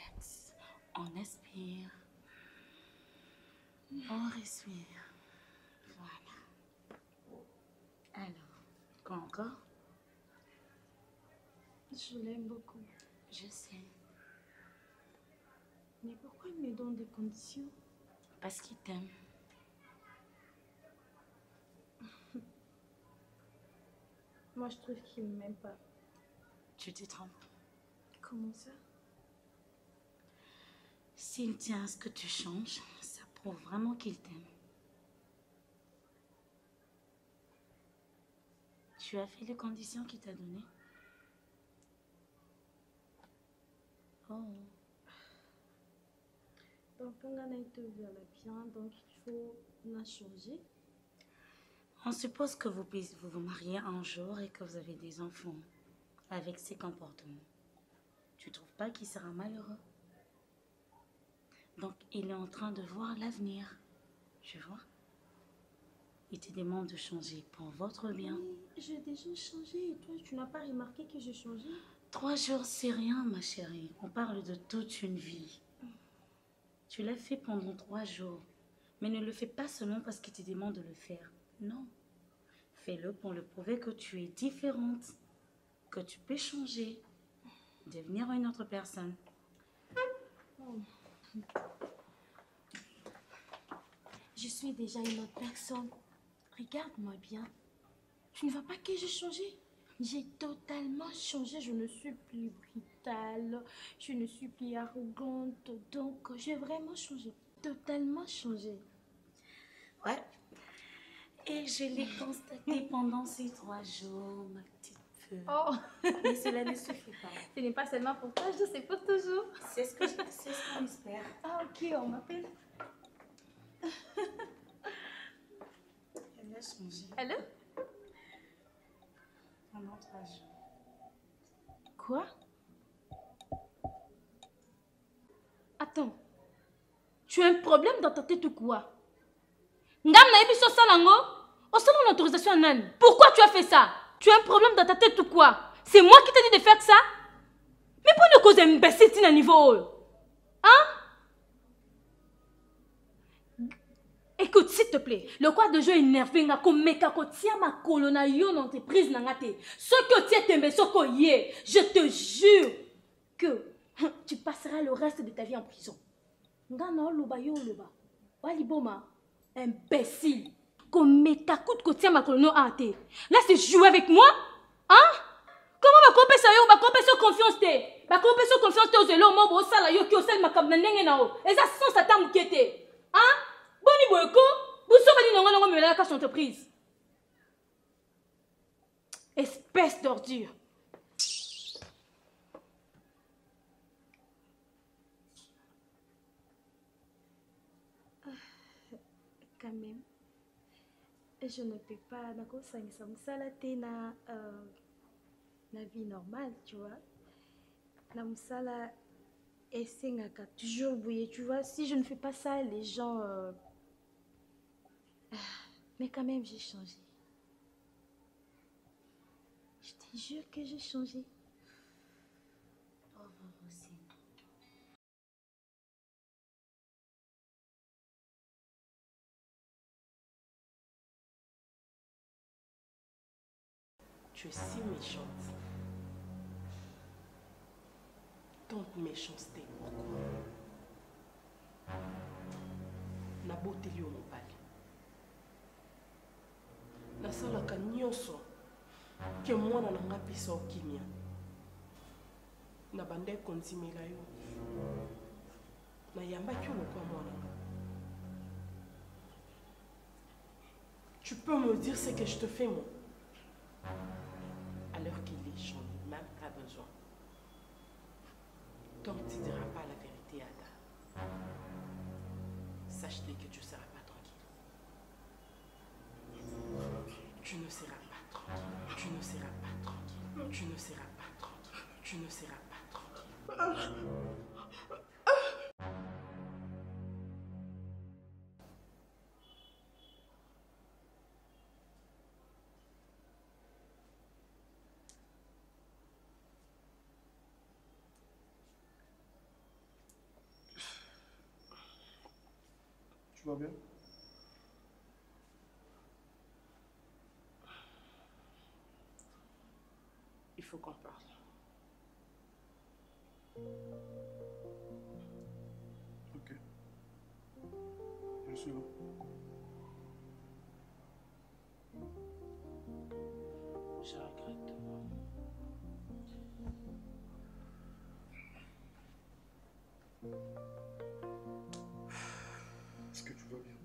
Relax. On expire. On respire. Voilà. Alors, quoi encore? Je l'aime beaucoup. Je sais. Mais pourquoi il me donne des conditions? Parce qu'il t'aime. Moi, je trouve qu'il ne m'aime pas. Tu te trompes. Comment ça? S'il tient à ce que tu changes, ça prouve vraiment qu'il t'aime. Tu as fait les conditions qu'il t'a données? Oh. Donc, on a été ouvert la bien, donc il faut la changer. On suppose que vous vous mariez un jour et que vous avez des enfants avec ces comportements. Tu ne trouves pas qu'il sera malheureux? Donc, il est en train de voir l'avenir. Tu vois? Il te demande de changer pour votre bien. Oui, j'ai déjà changé. Et toi, tu n'as pas remarqué que j'ai changé? 3 jours, c'est rien, ma chérie. On parle de toute une vie. Tu l'as fait pendant 3 jours. Mais ne le fais pas seulement parce qu'il te demande de le faire. Non. Fais-le pour le prouver que tu es différente. Que tu peux changer. Devenir une autre personne. Oh. Je suis déjà une autre personne. Regarde-moi bien. Tu ne vois pas que j'ai changé? J'ai totalement changé. Je ne suis plus brutale. Je ne suis plus arrogante. Donc, j'ai vraiment changé. Totalement changé. Ouais. Et je l'ai constaté pendant ces 3 jours, ma petite fille. Oh. Mais cela ne suffit pas. Ce n'est pas seulement pour toi, je sais pour toujours. C'est ce qu'on espère. Ah, ok, on m'appelle. Elle a changé. Allô? Pendant 3 jours. Quoi? Attends. Tu as un problème dans ta tête ou quoi? Ngam na ebiso salango? O sala une autorisation nan. Pourquoi tu as fait ça? Tu as un problème dans ta tête ou quoi? C'est moi qui t'ai dit de faire ça? Mais pour ne cause imbécile à niveau. Hein? Écoute, s'il te plaît, le quoi de jeu énervé nga ko meka ko tia ma colonna yo entreprise na ngate. Ce que tu es tombé soko yé, je te jure que tu passeras le reste de ta vie en prison. Nga na loba yo loba. Wali boma, imbécile. Ko meka ko tia ma colonna ate. Là c'est jouer avec moi? Hein? Comment va compter ça yo, va compter sur confiance te. Va compter sur confiance te ozelo mo bo sala yo ki osel makabna ndenge na o. Eza sans ata mukete. Hein? Boni boyko, vous savez non non me la casse entreprise. Espèce d'ordure. Quand même, je ne peux pas d'accord ça na la vie normale, tu vois. La musala essengaka toujours bouiller, tu vois. Si je ne fais pas ça, les gens mais quand même, j'ai changé. Je te jure que j'ai changé. Au revoir aussi. Tu es si méchante. Tant de méchanceté, pourquoi? Na beauté lieu mobali. Na salaka nyonso ke mwana na nga pesa okimia. Na bande konzimela yo. Na yamba ki lokwa mwana nga. Tu peux me dire ce que je te fais, moi? Alors qu'il est, j'en ai même pas besoin. Tant que tu ne diras pas la vérité, Ada, sache-le que tu ne seras pas tranquille. Tu ne seras pas tranquille. Tu ne seras pas tranquille. Tu ne seras pas tranquille. Tu ne seras pas tranquille. Tu vas bien? Il faut qu'on parle. Ok. Je suis là. Je regrette. Est-ce que tu vas bien?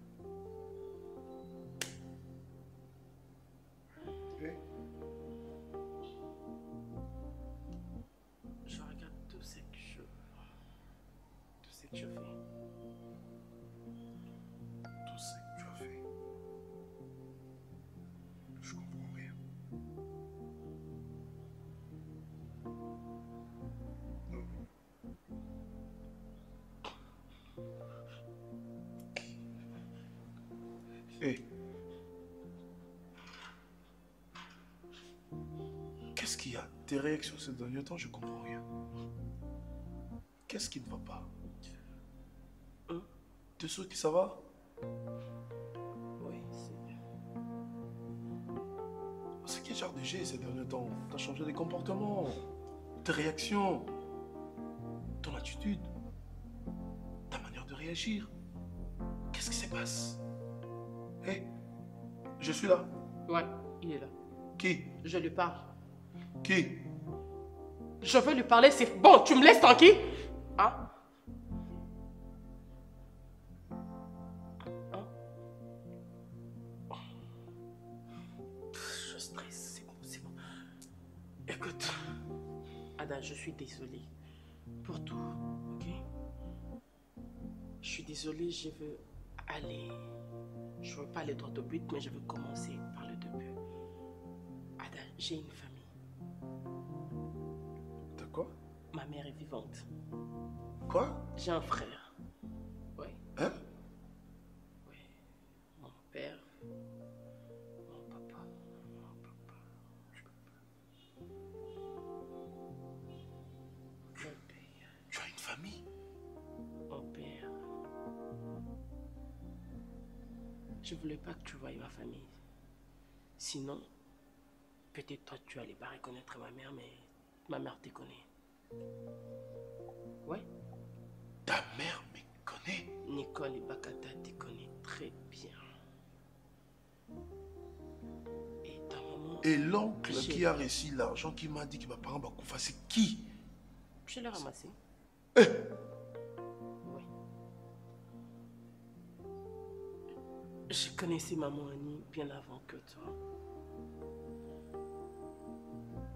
Hey. Je regarde tout ce que je fais. Tout ce que tu as fait. Je comprends rien. Non. Hé. Qu'est-ce qu'il y a? Tes réactions ces derniers temps, je comprends rien. Qu'est-ce qui ne va pas? T'es sûr que ça va? Oui, c'est... C'est quel genre de jet ces derniers temps? T'as changé de comportement, tes réactions, ton attitude, ta manière de réagir. Qu'est-ce qui se passe? Hé, je suis là. Ouais, il est là. Qui? Je lui parle. Qui? Je veux lui parler, c'est bon, tu me laisses tranquille? Hein? Je stresse, c'est bon. Écoute, Ada, je suis désolée pour tout, ok? Je suis désolée, je veux aller... Je veux pas aller droit au but, mais je veux commencer par le début. Ada, j'ai une famille. T'as quoi? Ma mère est vivante. Quoi? J'ai un frère. Oui. Hein? Oui. Mon père. Mon papa. Mon père. Tu as une famille? Mon père. Je voulais pas que tu voies ma famille. Sinon, peut-être toi tu allais pas reconnaître ma mère, mais ma mère te connaît. Ouais. Ta mère me connaît? Nicole et Bakata te connaissent très bien. Et ta maman... Et l'oncle qui a reçu l'argent qui m'a dit que ma parent va qu'on fasse, c'est qui? Je l'ai ramassé. Eh! Oui. Je connaissais maman Annie bien avant que toi.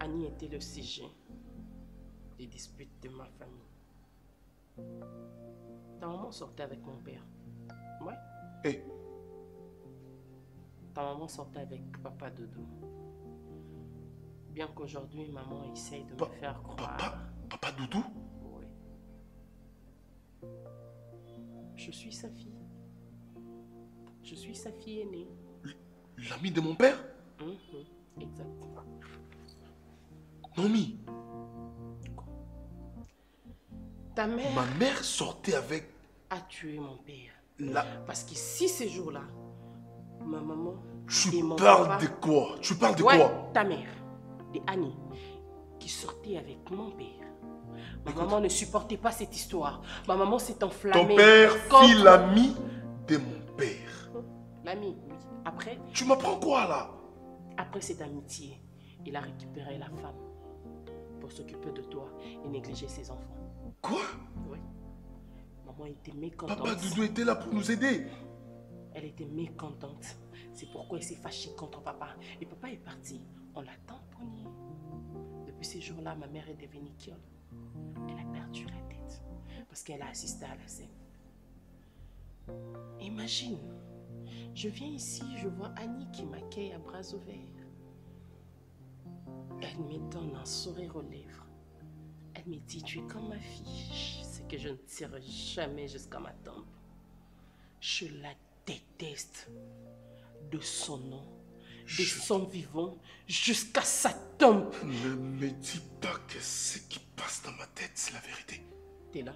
Annie était le sujet des disputes de ma famille. Ta maman sortait avec mon père. Ouais. Eh! Ta maman sortait avec papa Dodo. Bien qu'aujourd'hui, maman essaye de me faire croire. Papa Doudou? Oui. Je suis sa fille. Je suis sa fille aînée. L'ami de mon père? Exactement. Nomi. Ta mère... Ma mère sortait avec... a tué mon père. La... Parce que si ces jours-là, ma maman Tu parles de quoi? Tu parles de quoi? Ta mère, de Annie, qui sortait avec mon père. Ma maman ne supportait pas cette histoire. Ma maman s'est enflammée. Ton père fit l'ami de mon père. L'ami, oui. Après... Tu m'apprends quoi là? Après cette amitié, il a récupéré la femme pour s'occuper de toi et négliger ses enfants. Quoi? Oui. Maman était mécontente. Papa Doudou était là pour nous aider. Elle était mécontente. C'est pourquoi elle s'est fâchée contre papa. Et papa est parti. On l'a tamponné. Depuis ces jours-là, ma mère est devenue kiole. Elle a perdu la tête parce qu'elle a assisté à la scène. Imagine, je viens ici, je vois Annie qui m'accueille à bras ouverts. Elle me donne un sourire aux lèvres. Elle me dit, tu es comme ma fille. C'est que je ne tirerai jamais jusqu'à ma tombe. Je la déteste. De son nom, de son vivant, jusqu'à sa tombe. Ne me dis pas que ce qui passe dans ma tête, c'est la vérité. T'es là.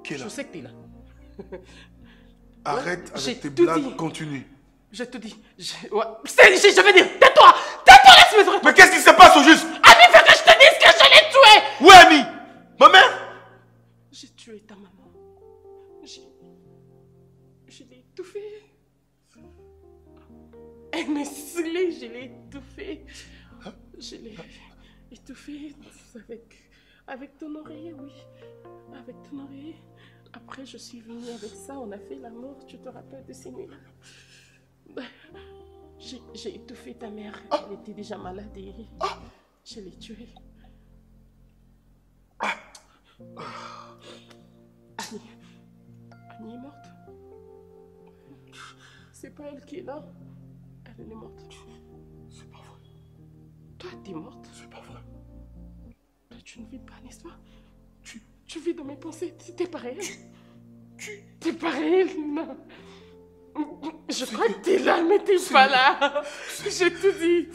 Qui est là? Je sais que t'es là. Arrête J'ai avec tes tout blagues, dit. continue. Je te dis. Je vais dire, tais-toi. Tais-toi, laisse-moi dire. Mais qu'est-ce qui se passe au juste? Annie, fais que je te dise que je l'ai tué. Où est Annie? Ma mère? J'ai tué ta maman. Je l'ai étouffée. Elle me scellait, je l'ai étouffée. Je l'ai étouffée avec ton oreiller, oui. Avec ton oreiller. Après, je suis venue avec ça, on a fait l'amour. Tu te rappelles de ces nuits-là? J'ai étouffé ta mère. Elle était déjà malade et je l'ai tuée. Annie est morte. C'est pas elle qui est là. Elle est morte. C'est pas vrai. Toi, t'es morte. C'est pas vrai. Toi, tu ne vis pas, n'est-ce pas? Tu vis dans mes pensées. T'es pas réel. T'es pas réel, non. Je crois que t'es là, mais t'es pas là. J'ai tout dit.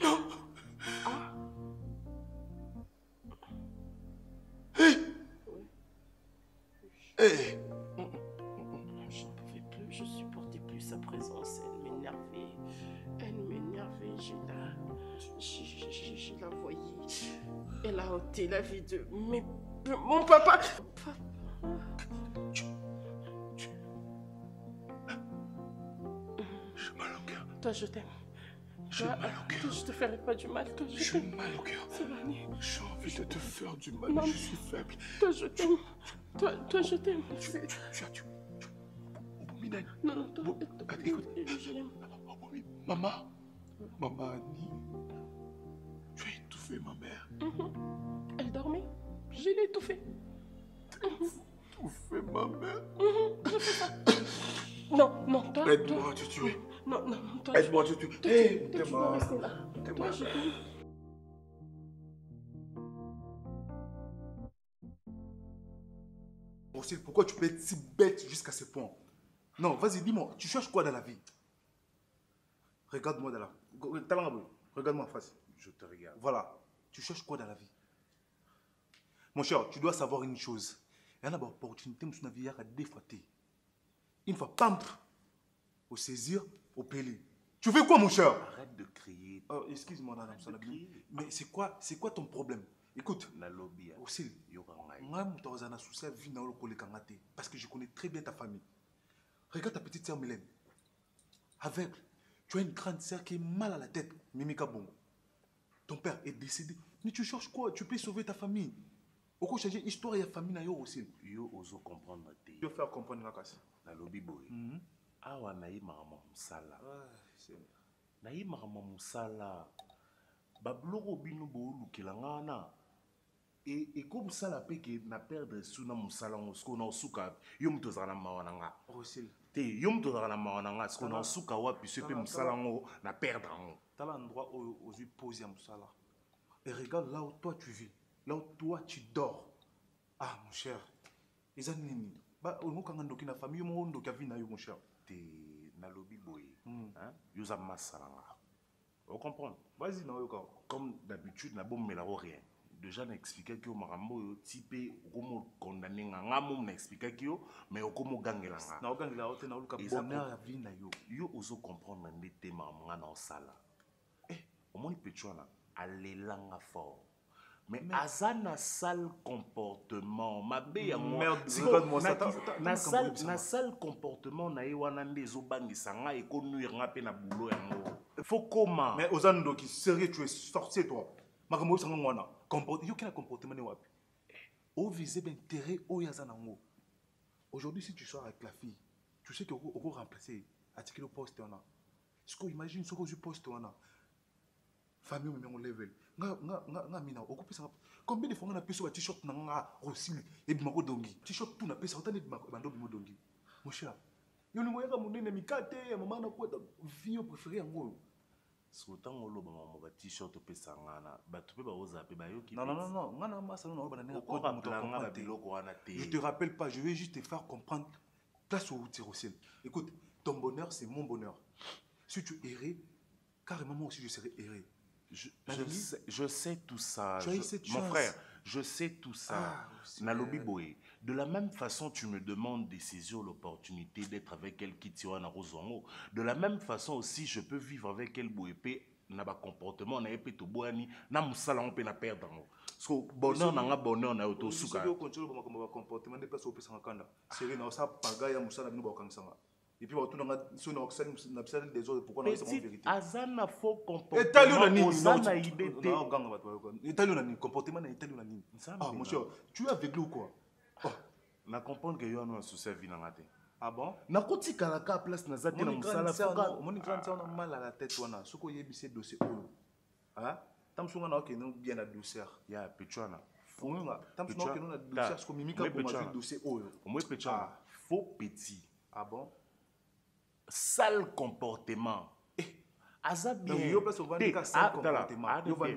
Non. Hey. Je ne pouvais plus, je supportais plus sa présence. Elle m'énervait. Je la voyais. Elle a ôté la vie de mon papa. J'ai mal au cœur. Toi, je t'aime. J'ai mal au cœur. Toi, je te ferai pas du mal. Toi, je J'ai t'aime. mal au cœur. C'est Annie. J'ai envie de te faire du mal, Non. mais je suis faible. Toi, je t'aime. Toi, je t'aime. Tu Minette. Non, toi, Écoute. je l'aime. Maman. Maman Annie. Tu as étouffé ma mère. Elle dormait. Je l'ai étouffée. Étouffé ma mère. Je fais ça. Non, toi. Aide-moi à te tuer. Non, toi. Aide-moi à te tuer. Toi, Hé, tu dois t'es-moi. rester là. Toi, je t'aime. Aussi, pourquoi tu peux être si bête jusqu'à ce point? Non, vas-y, dis-moi, tu cherches quoi dans la vie? Regarde-moi dans la... Regarde-moi en face. Je te regarde. Voilà, tu cherches quoi dans la vie? Mon cher, tu dois savoir une chose. Il y a une opportunité, mais tu n'as pas défrater. Une fois, pam, au saisir, au pélé. Tu veux quoi, mon cher? Arrête de crier. Oh, excuse-moi, mais c'est quoi ton problème? Écoute, aussi, parce que je connais très bien ta famille. Regarde ta petite sœur Mylène. Aveugle. Tu as une grande sœur qui est mal à la tête, Mimika Bongo. Ton père est décédé. Mais tu cherches quoi? Tu peux sauver ta famille. Au coup, changer l'histoire et la famille aussi. Yo oso comprendre te. Je vais faire comprendre la casse. Na lobi boy. Awa na yi mama musala. Na yi mama musala. Babloko bino bo lukela ngana. Et comme ça la paix que na perdre sous na musala ngo na suka yo mto zana mawana nga. Aussi. Te yo mto zana mawana nga sko na suka wapi se pe musala ngo na perdre ngo. Tu as l'endroit où tu poses un musala. Et regarde là où toi tu vis. Là où toi tu dors. Ah mon cher. Ils ont nini. Bah on quand on na famille on ndo ka vina yo mon cher. Te na lobi boy. Hein? Yo za masala nga. Vous comprenez? Vas-y non yo. Comme d'habitude na bom melaro rien. Déjà n'a expliqué que marambo yo type comme condamné nga mom n'a expliqué que yo mais comme gangela nga. Na gangela ote na luka bonheur ya vie na yo. Yo ozo comprendre ndete maman na osala. Au moins petchona alelanga fort. Mais azana sale comportement mabe ya moi. Na sale comportement na ye wana ndezo bangisa nga e ko nuire nga pe na boulot yango. Faut comment? Mais ozando qui sérieux tu es sorcier toi. Makambo sanga ngwana. Yo quel comportement ne wapi? Au viser d'intérêt au yazanango. Aujourd'hui si tu sors avec la fille, tu sais que on va remplacer à tirer le poste on a. Ce qu'on imagine ce que je poste on a. Famille on level. Nga mina okupe ça. Combien de fois on a payé sur un t-shirt na nga Rosil et bimako dongi. T-shirt tout na payé ça autant de bimako bando bimo dongi. Mon cher. Yo ni moyaka munene mikate maman na ko vie préférée ngo. Sotan ngolo ba mama ba t-shirt pe sangana ba tupe ba oza pe ba yoki. Non, ngana masa no ba na ko ba biloko wana te. Je te rappelle pas, je vais juste te faire comprendre place au Rosil. Écoute, ton bonheur c'est mon bonheur. Si tu errais, carrément moi aussi je serais erré. Je sais tout ça. Tu as eu cette chance. Mon frère, Je sais tout ça. Nalobi Boé. De la même façon, tu me demandes de saisir l'opportunité d'être avec elle qui tire en Rosongo. De la même façon aussi, je peux vivre avec elle Boépé. Na ba comportement na epé to boani na musala on peut na perdre ngo. So bonheur na nga bonheur na auto suka. Si continue ba comportement de place au pesa kanda. C'est na ça paga ya musala bino ba kangsanga. Et puis autour na so na oxane na pisa des autres pourquoi na c'est en vérité. Azana faux comportement. Italien na nini na idée. Na ganga ba to. Italien na nini comportement na italien na nini. Ah mon cher, tu es aveuglé ou quoi? Oh, na comprendre que yo no souci vie na ngate. Ah bon? Na koti kalaka place na zate na musala foka. Mon grand ça on a mal à la tête wana. Soko yebise dossier oyo. Ah? Tamsunga na ok non bien la douceur. Ya pechuana. Funga. Tamsunga ok non la douceur parce que mimika pour manger dossier oyo. Moi pechuana. Faux petit. Ah bon? Sale comportement. Aza bien. Donc yo place au vendre sale comportement. Yo va lui.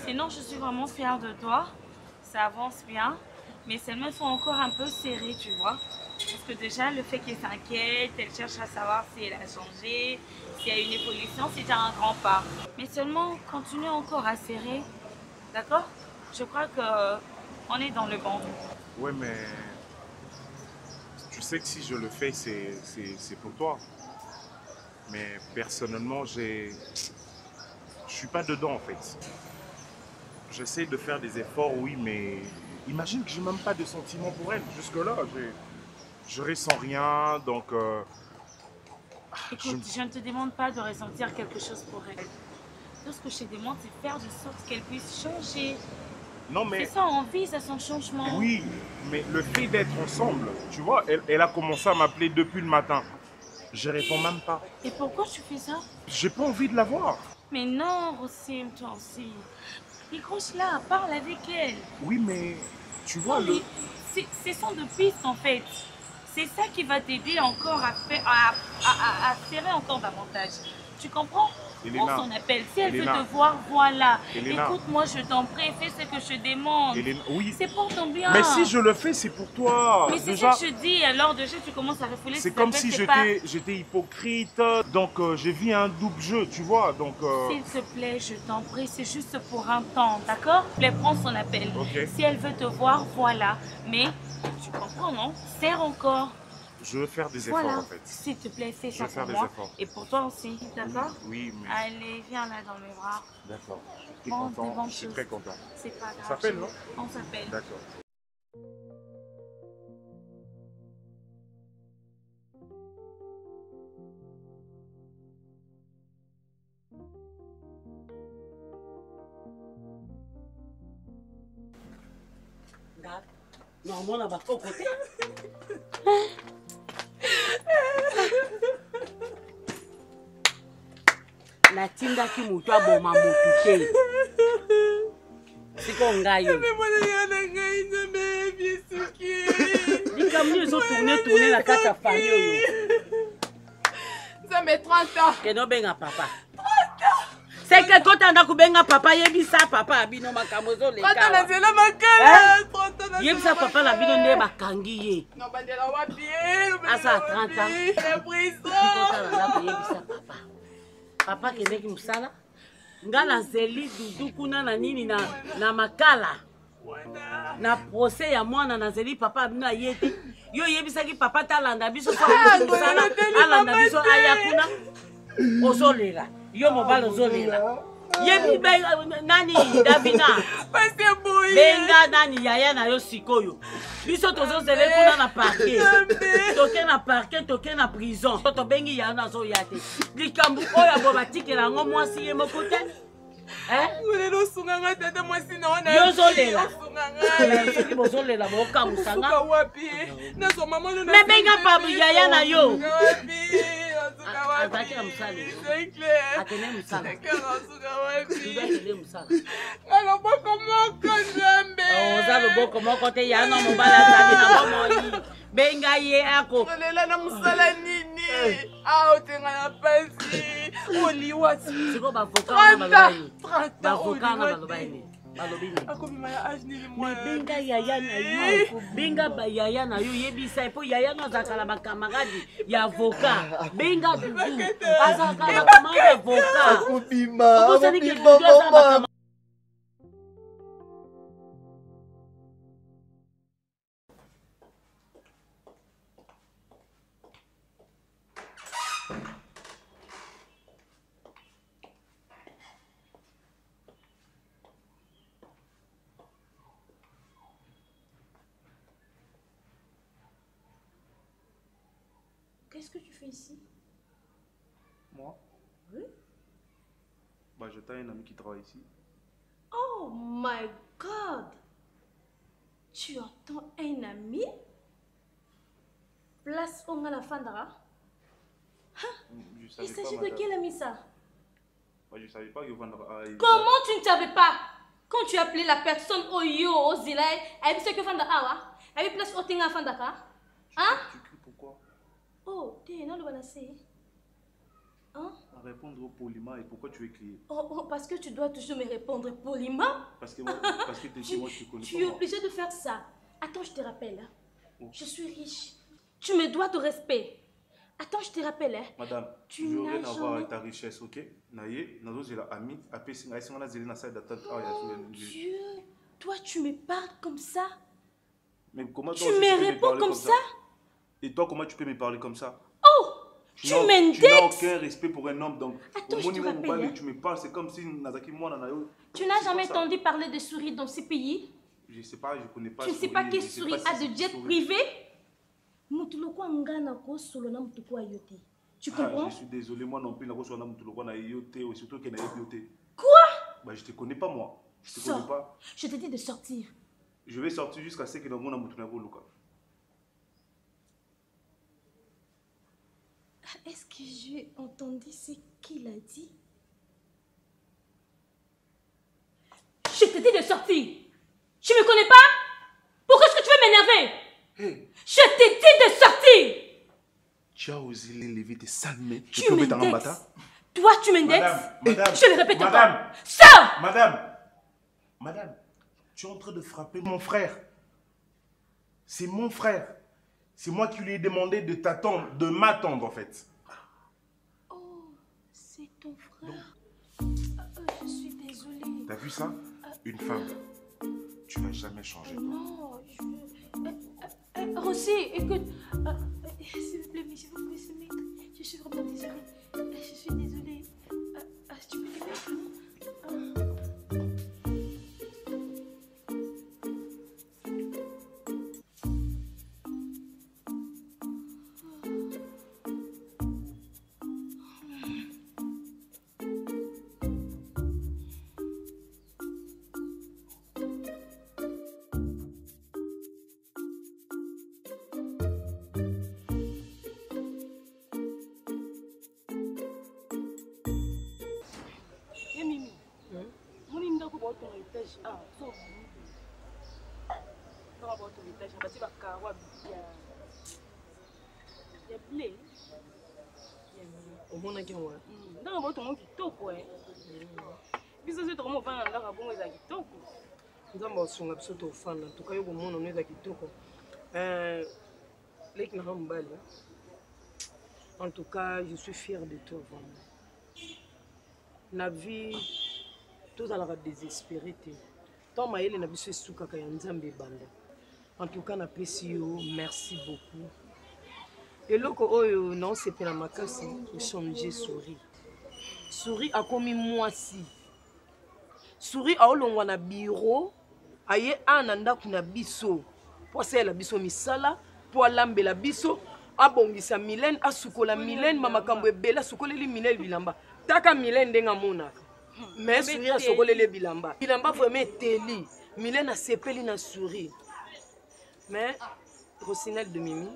Sinon, je suis vraiment fière de toi. Ça avance bien. Mais seulement, il faut encore un peu serrer, tu vois. Parce que déjà, le fait qu'elle s'inquiète, elle cherche à savoir si elle a changé, s'il y a une évolution, c'est déjà un grand pas. Mais seulement, continue encore à serrer. D'accord? Je crois qu'on est dans le bon. Ouais, mais tu sais que si je le fais, c'est pour toi. Mais personnellement, je suis pas dedans en fait. J'essaie de faire des efforts, oui, mais imagine que je n'ai même pas de sentiments pour elle. Jusque-là, je ressens rien, donc... Écoute, je ne te demande pas de ressentir quelque chose pour elle. Tout ce que je te demande, c'est faire de sorte qu'elle puisse changer. Non, mais... C'est ça, on vise à son changement. Oui, mais le fait d'être ensemble, tu vois, elle a commencé à m'appeler depuis le matin. Je réponds même pas. Et pourquoi tu fais ça? J'ai pas envie de la voir. Mais non, Rosim, toi aussi. Décroche-la, parle avec elle. Oui, mais tu vois, non, ce sont de pistes en fait. C'est ça qui va t'aider encore à serrer encore davantage. Tu comprends? Elena, on s'en appelle. Si elle Elena, veut te voir, voilà. Elena, écoute-moi, je t'en prie, fais ce que je demande. Elena, oui. C'est pour ton bien. Mais si je le fais, c'est pour toi. Mais c'est ça que je dis. Alors déjà, tu commences à refouler. C'est comme si j'étais hypocrite. Donc j'ai vu un double jeu, tu vois. Donc. S'il te plaît, je t'en prie, c'est juste pour un temps, d'accord? Elle prend son appel. Okay. Si elle veut te voir, voilà. Mais tu comprends, non? Serre encore. Je veux faire des efforts en fait. S'il te plaît, fais ça pour moi. Et pour toi aussi, d'accord? Oui, mais... Allez, viens là dans mes bras. D'accord. Je suis très content. C'est pas grave. On s'appelle, non? On s'appelle. D'accord. Non, on n'a pas côté. natindaki moto aboma motu te siko ngai yo likambo ezotourne na kati ya famille oyo Nzambe 30 ans keno benga papa 30 ans seke kotanda kubenga papa yebisa papa abino makambo ezoleka 30 ans na nzela makala 30 ans yebisa papa na bino nde bakangi ye no bandela wapi asa 30 ans la prison yebisa papa papa kendeki mosala nga nazeli dudu kuna na nini na makala na procès ya mwana nazeli papa abino aye te yo yebisaki papa talanda biso mosala alanda biso aya kuna ozolela yo mobali ozolela yebi nani davina benga nani yaya na yo sikoyo biso tozozele kuna na parquet toke na parquet toke na prison tobengi yaya nazoya te likambo oyo abo batikela yango mwasi ye moko te yozolela soki bozolela bokamwisanga mebenga pabu yaya na yo azalaki na mosala akende mosala loboko moko nzambe oza loboko moko te yana mobali azali na bomoi benga ye ako olela na mosala nini aotenga na pasi oliwa siko bavoka na baloba ini akobima ya age nini mais benga yaya na yo benga bayaya na yo yebisa po yaya azalaka na bakamaradi ya avocat benga dudu azalaka na bakamaradi ya avocat akobima. Qu'est-ce que tu fais ici? Moi? Oui. Bah, j'attends un ami qui travaille ici. Oh my God! Tu entends un ami? Place où on a la Fandara? Il s'agit de quel ami ça? Bah, je savais pas que Fandara. Comment tu ne savais pas? Quand tu appelais la personne au yo, au zilay, elle dit que Fandara, elle place au Tinga Fandaka? Hein? Tu cries pourquoi? Oh, t'es non le balancé. Hein? À répondre poliment et pourquoi tu veux crier? Oh, parce que tu dois toujours me répondre poliment. Parce que moi, moi je te connais tu es obligé de faire ça. Attends, je te rappelle. Hein. Oh. Je suis riche. Tu me dois de respect. Attends, je te rappelle. Hein. Madame, tu veux rien avoir avec ta richesse, ok? Naye, nazo j'ai la ami, après si on a zélé na salle d'attente. Oh Dieu, toi tu me parles comme ça? Mais comment tu me réponds comme ça? Et toi, comment tu peux me parler comme ça? Oh! Tu m'indexes! Tu n'as aucun respect pour un homme, donc attends, je te rappelle, hein? tu me parles, c'est comme si Nazaki moi Nanayo. Tu n'as jamais entendu parler de souris dans ces pays? Je sais pas, je connais pas. Tu ne sais pas que souris a de jet privé? Tu comprends? Je suis désolé, moi non plus, surtout qu'elle n'a pas yoté. Quoi? Bah, je te connais pas, moi. Je te connais pas. Je te dis de sortir. Je vais sortir jusqu'à ce que dans mon amour, Luka. Est-ce que j'ai entendu ce qu'il a dit? Je te dis de sortir. Tu me connais pas? Pourquoi est-ce que tu veux m'énerver? Hey. Je te dis de sortir. Tu as osé l'élever tes sales mains. Tu m'indexes. Toi, tu m'indexes. Madame, je le répète madame, encore. Sors. Madame, tu es en train de frapper mon frère. C'est mon frère. C'est moi qui lui ai demandé de t'attendre, de m'attendre en fait. Oh, c'est ton frère. Je suis désolée. T'as vu ça? Une femme. Tu vas jamais changer. Non, Rossi, écoute. S'il vous plaît, mais s'il vous plaît, se mettre. Je suis vraiment désolée. Je suis désolée. Tu peux te mettre. omonaki yango ndanga botongo kitoko biso so tokoma ofanda na ndako bongo eza kitoko nzambe asunga biso tofanda ntuka yo komona no eza kitoko leki nanga mobali en tout cas je suis fier de toi vraiment na vie tozalaka désespéré te ntango mayele na biso esukaka ya nzambe ebanda en tout cas napesi yo merci beaucoup eloko oyo naosepela makasi echange souris akomi mwasi souris aolongwa na biro aye ana ndako na biso po asalela biso misala po alambela biso abongisa Mylène asukola Mylène bamakambo ebele asukoleli Mylène bilamba taka Mylène ndenge amonaka mais souris asukoleli bilamba vraiment eteli Mylène asepeli na souris mais Rosinelle de Mimi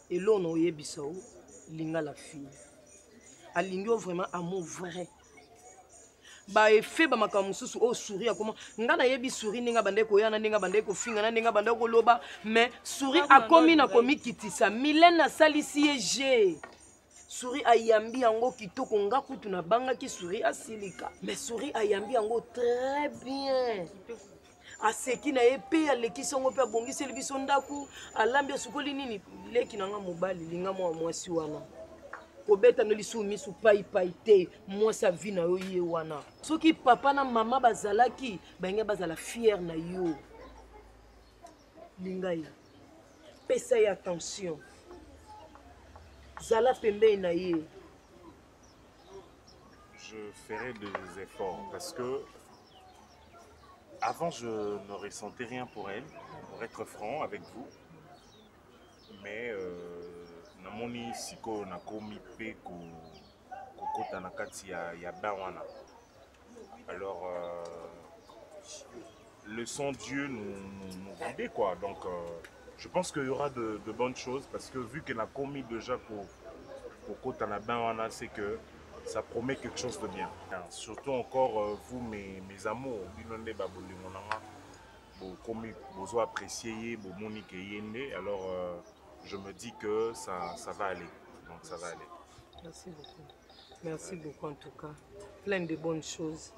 et l'on a eu bisou linga la fille alingi vraiment amour vrai ba effet ba makamususu o souris comment ngana yebi souris ninga bande ko yana ninga bande ko finga na ninga bande ko loba mais souris akomi na komi kitisa Mylène na salisi Souris ayambi yango kitoko nga kutu na banga ki Souris asilika. Mais Souris ayambi yango très bien. Aseki na ye pe alekisi yango pe abongiseli biso ndaku alambi asukoli nini leki nanga mobali linga mwa mwasi wana. Kobeta no lisu misu pai te mwasi avi na yo ye wana. Soki papa na mama bazalaki bange bazala fier na yo. Linga ye. Pesa ye attention. Zala pembe na ye. Je ferai des efforts parce que avant je ne ressentais rien pour elle, pour être franc avec vous. Mais namoni siko nakomi pe kokota na kati ya bawana. Alors le sang Dieu nous guide quoi. Donc je pense qu'il y aura de bonnes choses parce que vu qu'elle a commis déjà pour kota na bawana, c'est que ça promet quelque chose de bien. Surtout encore vous mes amours, binonde babolingo nanga, comme vous appréciez, vous monique yende. Alors je me dis que ça va aller. Donc ça va aller. Merci beaucoup. Merci beaucoup en tout cas. Plein de bonnes choses.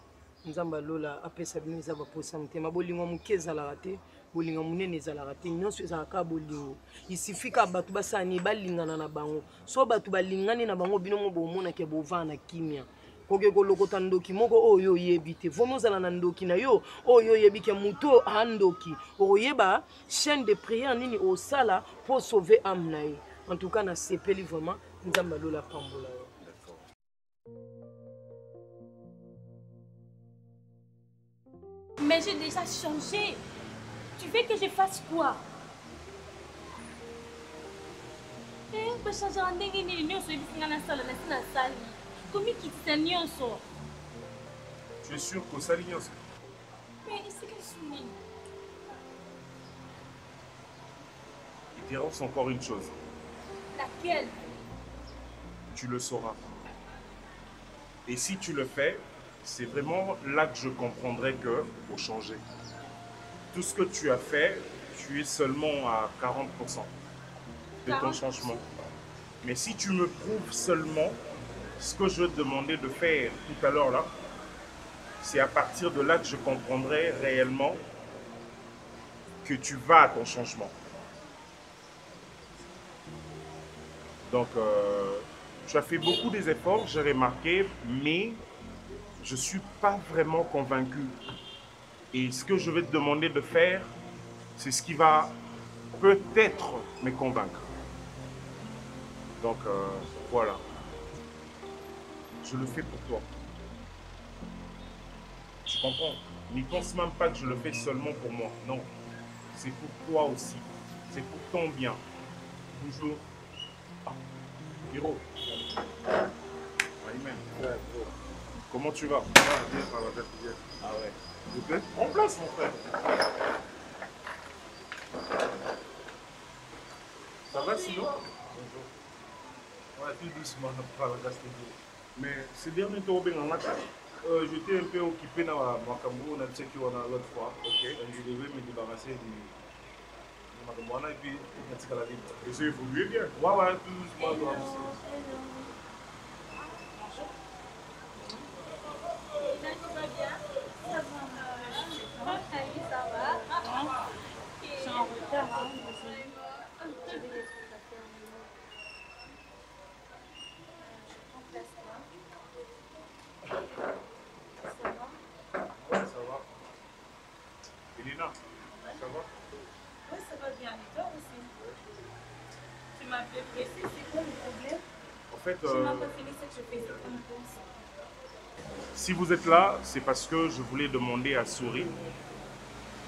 Nzamba lola apesa bino za baposa mutema bolingo mukeza la raté. Bolinga munene ezalaka te nyonso ezalaka bolingo isifika bato basani balingana na bango so bato balingani na bango bino mo bomona ke bovana kimia koke kolokota ndoki moko oyo yebi te vomo ozala na ndoki na yo oyo yebi ke muto andoki oyeba chaîne de prière nini osala pour sauver âme na ye. En tout cas na sepeli vraiment nzamba lola pambola yo. Mais j'ai déjà changé. Tu veux que je fasse quoi? On peut changer en dingue ni l'union sur la salle, la salle. Comment qui t'es union sur? Tu es sûr que ça l'union? Mais c'est que je suis. Il te reste encore une chose. Laquelle? Tu le sauras. Et si tu le fais, c'est vraiment là que je comprendrai que faut changer. Tout ce que tu as fait, tu es seulement à 40% de ton changement. Mais si tu me prouves seulement ce que je vais te demander de faire tout à l'heure là, c'est à partir de là que je comprendrai réellement que tu vas à ton changement. Donc, tu as fait beaucoup des efforts, j'ai remarqué, mais je ne suis pas vraiment convaincu. Et ce que je vais te demander de faire, c'est ce qui va peut-être me convaincre. Donc, voilà. Je le fais pour toi. Tu comprends? N'y pense même pas que je le fais seulement pour moi. Non. C'est pour toi aussi. C'est pour ton bien. Bonjour. Ah, Hiro. Comment tu vas? Ah ouais. S'il vous plaît, prends place, mon frère. Ça va sinon? Bonjour. Ouais, tout doucement, on parle de mais c'est dernier tour bien en match. J'étais un peu occupé dans Makambo, on a checké l'autre fois. Ok. Donc je devais me débarrasser du Makambo et puis on a tiré la ligne. Et ça évolue bien. Ouais, ouais, tout doucement. Si vous êtes là, c'est parce que je voulais demander à Souris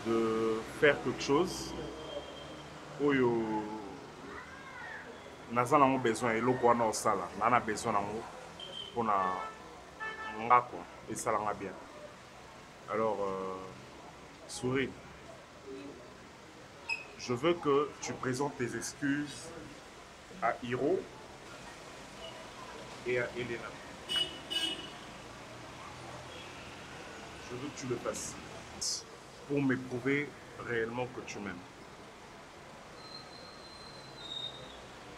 de faire quelque chose. Oyo, nous avons besoin et l'eau na osala, on a besoin pour na ngako et ça l'a bien. Alors, Souris, je veux que tu présentes tes excuses à Hiro et à Elena. Je veux que tu le fasses pour me prouver réellement que tu m'aimes.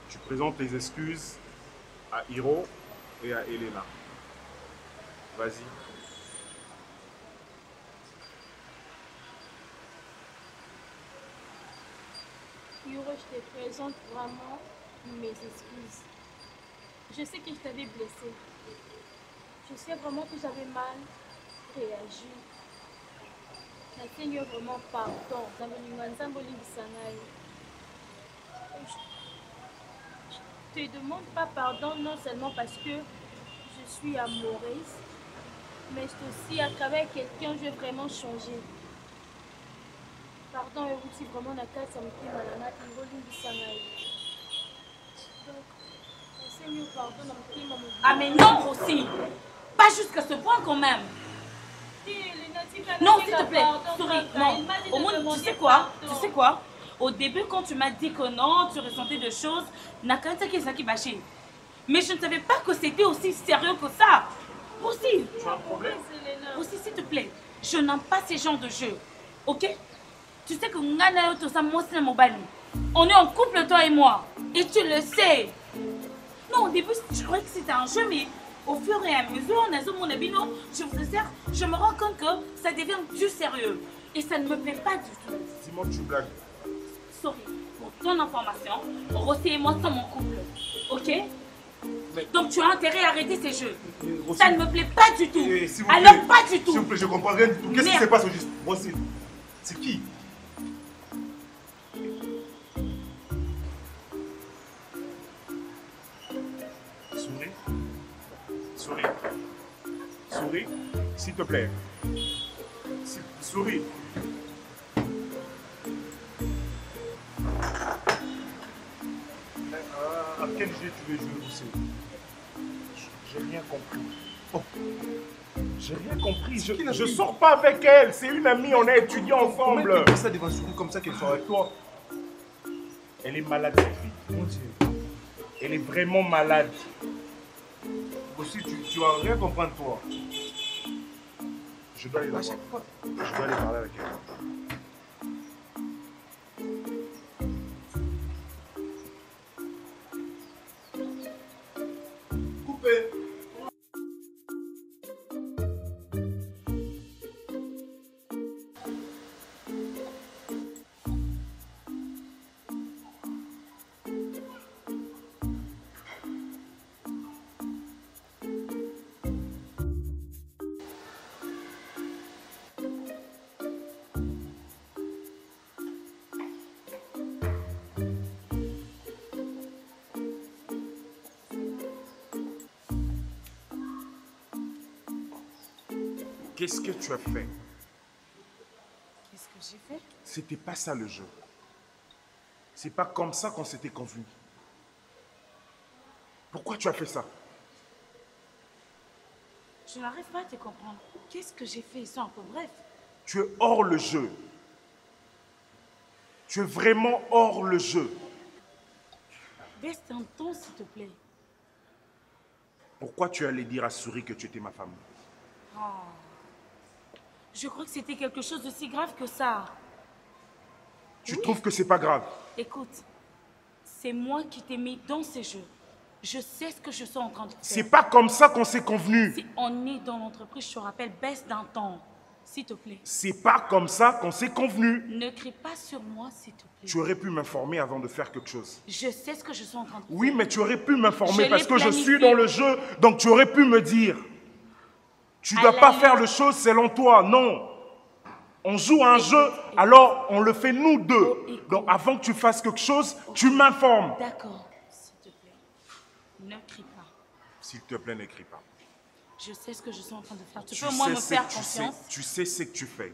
Tu présentes tes excuses à Hiro et à Elena. Vas-y. Hiro, je te présente vraiment mes excuses. Je sais que je t'avais blessé. Je sais vraiment que j'avais mal réagi. Seigneur, vraiment pardon. Je te demande pas pardon non seulement parce que je suis amoureuse, mais aussi à travers quelqu'un, je vais vraiment changer. Pardon, et aussi vraiment la casse à me dire malana, il va lui donc, Seigneur, pardon, ah mais non aussi, pas jusqu'à ce point quand même. Non, s'il te plaît, souris, non. Au moins, tu sais quoi? Au début, quand tu m'as dit que non, tu ressentais des choses, Nakanta Kisaki Bashi. Mais je ne savais pas que c'était aussi sérieux que ça. Aussi. Tu as un problème? Aussi, s'il te plaît, je n'aime pas ces genres de jeux. Ok? Tu sais que Ngana tout ça, moi, c'est mon bali. On est en couple, toi et moi. Et tu le sais. Non, au début, je croyais que c'était un jeu, mais au fur et à mesure, je me rends compte que ça devient du sérieux. Et ça ne me plaît pas du tout. Dis-moi que tu blagues. Sorry, pour ton information, Rossi et moi sommes en couple. Ok? Mais... Donc tu as intérêt à arrêter ces jeux. Rossi, ça ne me plaît pas du tout. Alors pas du tout. S'il vous plaît, je comprends rien du tout. Qu'est-ce qui se passe au juste? Rossi, c'est qui? Souris, s'il te plaît. Souris. À quel jeu tu veux jouer aussi? J'ai rien compris. Oh. J'ai rien compris. Je sors pas avec elle. C'est une amie, on a étudié ensemble. Comment tu fais ça devant Souris comme ça qu'elle sort avec toi? Elle est malade, cette fille. Mon Dieu. Elle est vraiment malade. Aussi, tu vas rien comprendre, toi. Je dois aller là-bas. Je dois aller parler avec elle. Coupé. Qu'est-ce que tu as fait? Qu'est-ce que j'ai fait? C'était pas ça le jeu. C'est pas comme ça qu'on s'était convenu. Pourquoi tu as fait ça? Je n'arrive pas à te comprendre. Qu'est-ce que j'ai fait? Ils sont un peu brefs. Tu es hors le jeu. Tu es vraiment hors le jeu. Baisse un ton, s'il te plaît. Pourquoi tu allais dire à Souris que tu étais ma femme? Oh. Je crois que c'était quelque chose de si grave que ça. Tu trouves que c'est pas grave? Écoute, c'est moi qui t'ai mis dans ces jeux. Je sais ce que je suis en train de faire. C'est pas comme ça qu'on s'est convenu. Si on est dans l'entreprise, je te rappelle, baisse d'un ton, s'il te plaît. C'est pas comme ça qu'on s'est convenu. Ne crie pas sur moi, s'il te plaît. Tu aurais pu m'informer avant de faire quelque chose. Je sais ce que je suis en train de faire. Oui, mais tu aurais pu m'informer parce que je planifié. suis dans le jeu, donc tu aurais pu me dire. Tu ne dois pas faire les choses selon toi, non. On joue à un jeu, alors on le fait nous deux. Donc avant que tu fasses quelque chose, tu m'informes. D'accord, s'il te plaît. Ne crie pas. S'il te plaît, ne crie pas. Je sais ce que je suis en train de faire. Tu peux au moins me faire confiance. Tu sais ce que tu fais.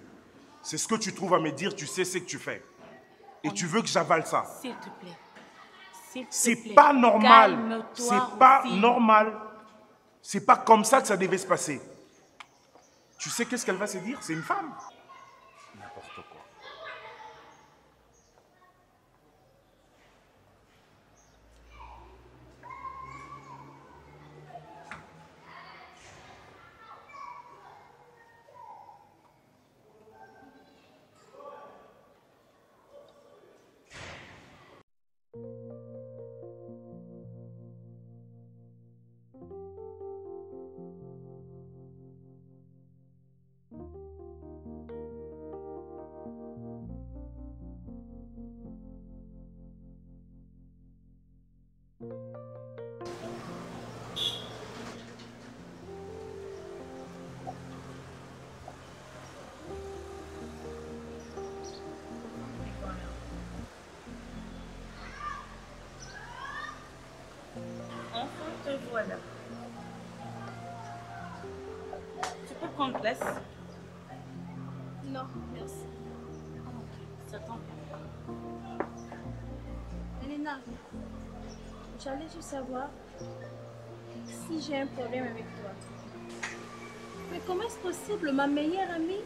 C'est ce que tu trouves à me dire, tu sais ce que tu fais. Et tu veux que j'avale ça. S'il te plaît. C'est pas normal. C'est pas normal. C'est pas comme ça que ça devait se passer. Tu sais qu'est-ce qu'elle va se dire? C'est une femme. N'importe quoi. Te voilà. Tu peux prendre place? Non, merci. Ça tombe bien. Elena, j'allais juste savoir si j'ai un problème avec toi. Mais comment est-ce possible, ma meilleure amie,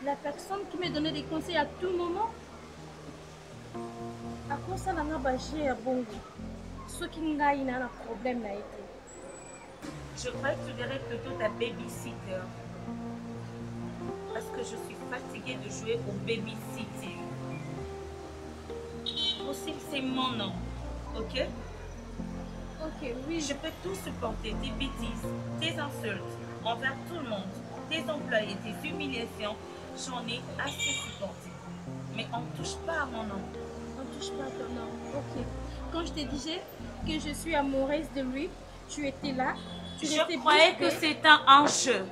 la personne qui me donnait des conseils à tout moment, à cause ça n'a pas géré bon ce qui n'a un problème n'a été. Je crois que tu dirais plutôt ta babysitter. Parce que je suis fatiguée de jouer au babysitting. Aussi, c'est mon nom, ok? Ok, oui. Je peux tout supporter, tes bêtises, tes insultes envers tout le monde, tes employés, tes humiliations. J'en ai assez supporté. Mais on ne touche pas à mon nom. On ne touche pas à ton nom. Ok. Quand je te disais que je suis amoureuse de lui, tu étais là. Je croyais que c'était un jeu.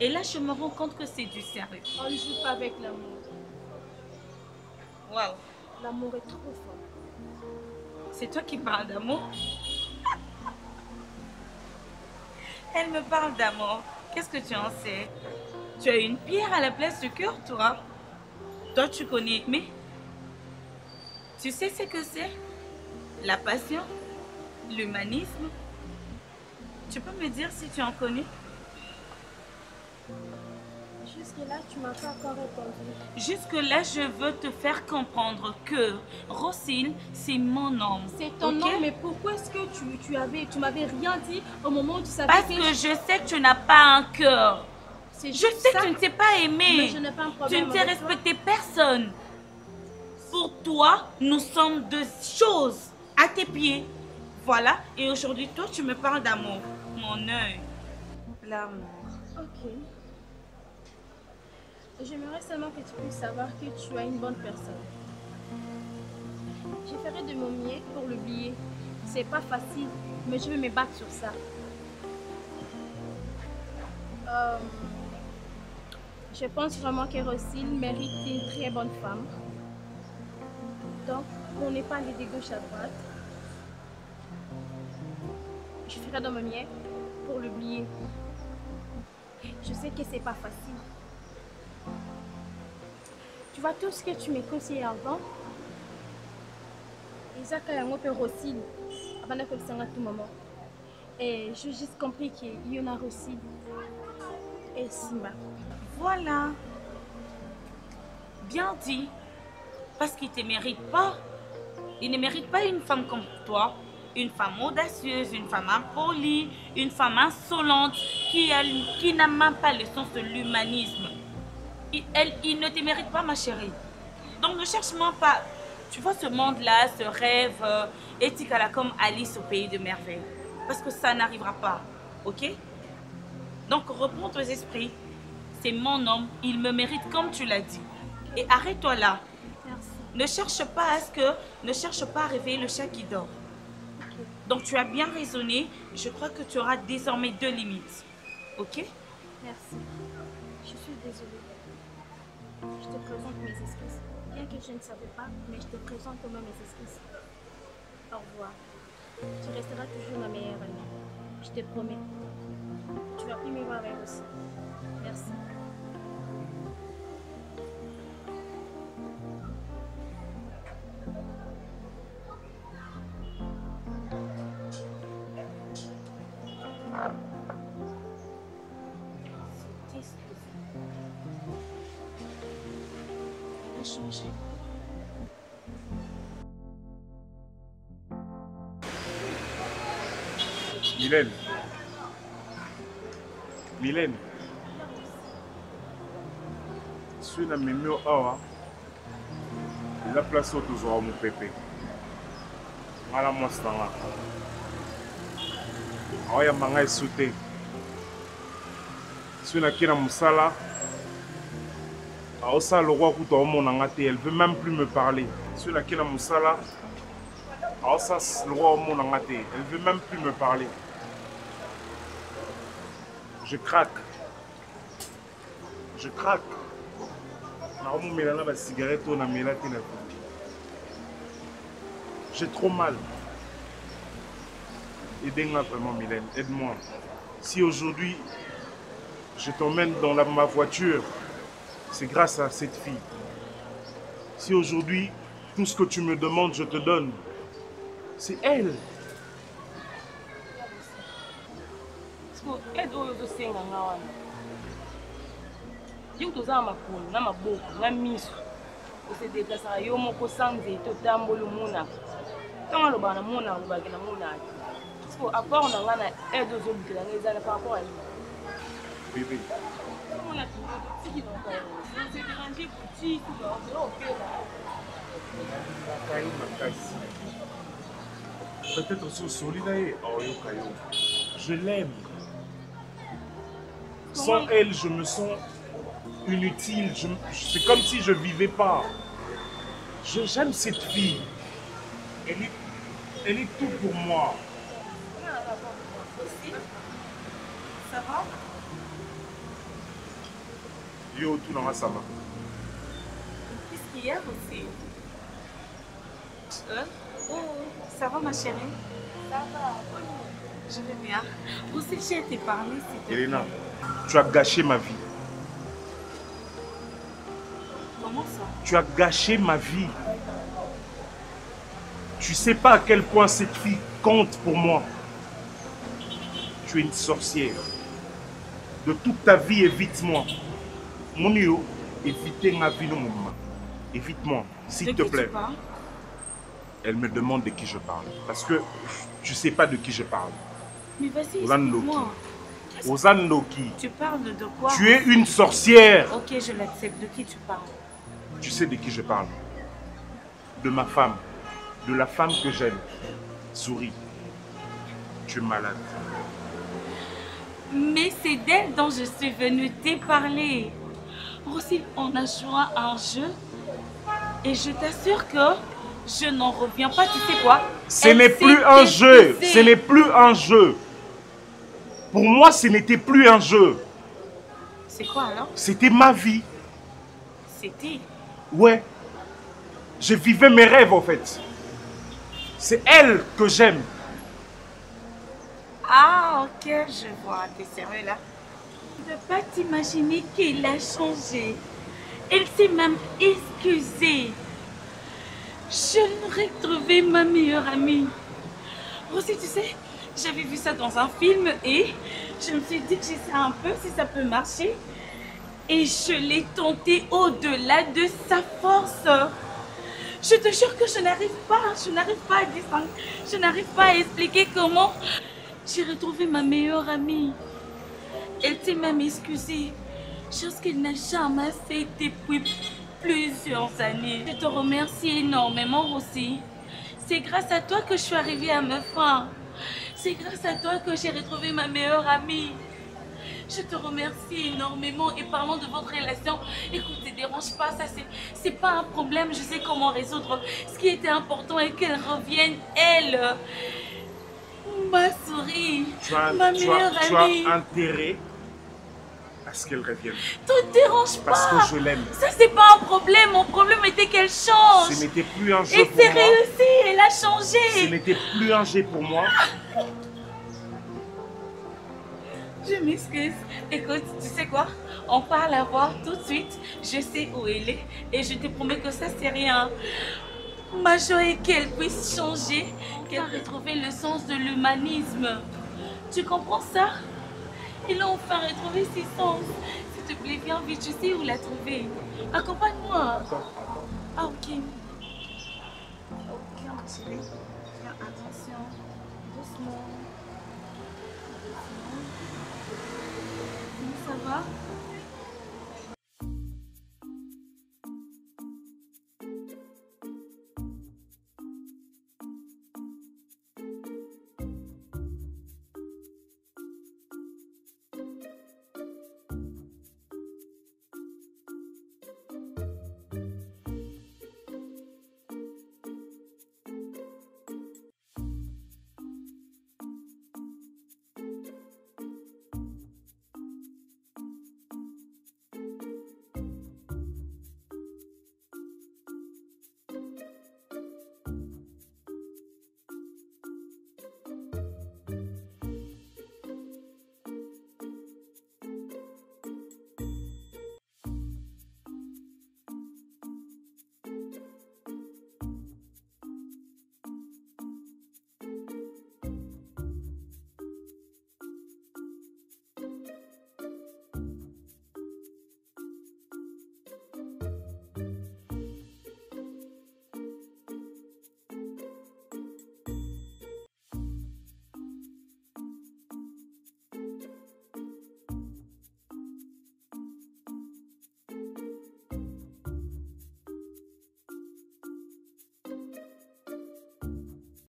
Et là, je me rends compte que c'est du sérieux. On ne joue pas avec l'amour. Waouh. L'amour est trop fort. C'est toi qui parles d'amour? Elle me parle d'amour. Qu'est-ce que tu en sais? Tu as une pierre à la place du cœur, toi. Toi, tu connais, mais tu sais ce que c'est? La passion, l'humanisme. Tu peux me dire si tu en connais? Jusque-là, tu m'as pas encore répondu. Jusque-là, je veux te faire comprendre que Rosine, c'est mon nom. C'est ton nom, mais pourquoi est-ce que tu m'avais rien dit au moment où tu savais Parce que je sais que tu n'as pas un cœur. Je sais que tu ne sais pas aimer. Mais je n'ai pas un problème. Tu ne sais respecter personne. Pour toi, nous sommes deux choses à tes pieds. Voilà. Et aujourd'hui, toi, tu me parles d'amour. Mon œil. L'amour. Ok. J'aimerais seulement que tu puisses savoir que tu es une bonne personne. Je ferai de mon mieux pour l'oublier. C'est pas facile, mais je vais me battre sur ça. Je pense vraiment que Rosine mérite une très bonne femme. Donc, on n'est pas allé de gauche à droite. Je ferai de mon mieux pour l'oublier. Je sais que c'est pas facile. Tu vois tout ce que tu m'as conseillé avant. Isaac a un peu Rosine avant de faire à tout moment. Et j'ai juste compris qu'il y en a Rosine et Simba. Voilà. Bien dit. Parce qu'il ne te mérite pas. Il ne mérite pas une femme comme toi. Une femme audacieuse, une femme impolie, une femme insolente qui n'a même pas le sens de l'humanisme. Il ne te mérite pas, ma chérie. Donc ne cherche-moi pas. Tu vois ce monde-là, ce rêve éthique à la comme Alice au pays de merveilles. Parce que ça n'arrivera pas. Ok? Donc reprends tes esprits. C'est mon homme. Il me mérite comme tu l'as dit. Et arrête-toi là. Merci. Ne cherche pas à réveiller le chat qui dort. Okay. Donc tu as bien raisonné. Je crois que tu auras désormais 2 limites. Ok? Merci. Je suis désolée. Je te présente mes excuses. Bien que je ne savais pas, mais je te présente quand même mes excuses. Au revoir. Tu resteras toujours ma meilleure amie. Je te promets. Tu vas plus me voir avec aussi. Merci. Changer. Mylène, je suis dans mes murs awa. La place où tu auras mon pépé. Voilà mon stanga. Aya manga esute. Je suis dans Moussala. Aosa le roi kuto mon elle veut même plus me parler. Je suis dans Moussala. Aosa le roi mon elle veut même plus me parler. Je craque. Je craque. J'ai trop mal. Aidez-moi vraiment, Mylène, aide-moi. Si aujourd'hui, je t'emmène dans ma voiture, c'est grâce à cette fille. Si aujourd'hui, tout ce que tu me demandes, je te donne, c'est elle. aide oyo ozosenga nga wana yo toza na makolo na maboko na miso osedeplasaka yo moko sa nzete otamboli omonaka ntango alobaka na mona alobaki na monaki parceke apport na nga na aide ozolukela nga eza na par rapport à yo Bébé. omona tiki noko se dérange petit opela Peut-être aussi solide, je l'aime. Sans elle, je me sens inutile. C'est comme si je ne vivais pas. J'aime cette fille. Elle est tout pour moi. Ça va? Yo, tout dans ma sama. Qu'est-ce qu'il y a aussi? Oh, ça va ma chérie? Ça va. Je vais bien. Aussi, j'ai été parlé, c'était... Elena, tu as gâché ma vie. Comment ça? Tu as gâché ma vie. Tu sais pas à quel point cette fille compte pour moi. Tu es une sorcière. De toute ta vie, évite-moi. Mon yo, évitez ma vie, non, maman. Évite-moi, s'il te plaît. Elle me demande de qui je parle. Parce que tu sais pas de qui je parle. Mais vas-y, explique-moi. Ozan Loki. Tu parles de quoi? Tu es une sorcière. Ok, je l'accepte. De qui tu parles? Tu sais de qui je parle? De ma femme. De la femme que j'aime. Souris. Tu es malade. Mais c'est d'elle dont je suis venue te parler. Aussi, on a joué à un jeu. Et je t'assure que je n'en reviens pas. Tu sais quoi? Ce n'est plus un jeu. Ce n'est plus un jeu. Pour moi, ce n'était plus un jeu. C'est quoi alors? C'était ma vie. C'était? Ouais. Je vivais mes rêves en fait. C'est elle que j'aime. Ah, ok, je vois. T'es sérieux là? Tu ne peux pas t'imaginer qu'elle a changé. Elle s'est même excusée. Je retrouvais ma meilleure amie. Aussi, tu sais, j'avais vu ça dans un film et je me suis dit que j'essaie un peu si ça peut marcher. Et je l'ai tenté au-delà de sa force. Je te jure que je n'arrive pas à distinguer, je n'arrive pas à expliquer comment j'ai retrouvé ma meilleure amie. Elle s'est même excusée, chose qu'elle n'a jamais fait depuis plusieurs années. Je te remercie énormément aussi. C'est grâce à toi que je suis arrivée à mes fins. C'est grâce à toi que j'ai retrouvé ma meilleure amie. Je te remercie énormément et parlons de votre relation. Écoute, ne dérange pas, ça c'est pas un problème, je sais comment résoudre. Ce qui était important est qu'elle revienne, elle. Ma souris, ma meilleure amie. Tu as intérêt à ce qu'elle revienne. Tout ne dérange pas. Parce que je l'aime. Ça c'est pas un problème, mon problème était qu'elle change. Ce n'était plus un jeu et pour moi. Et c'est réussi, elle a changé. Ce n'était plus un jeu pour moi. Je m'excuse. Écoute, tu sais quoi? On part la voir tout de suite. Je sais où elle est et je te promets que ça c'est rien. Ma joie est qu'elle puisse changer, qu'elle retrouve le sens de l'humanisme. Tu comprends ça? Elle a enfin retrouvé ses sens. S'il te plaît, viens vite, je sais où la trouver. Accompagne-moi. Ah, ok. Ok, ma chérie. Fais attention. Doucement. Ça va?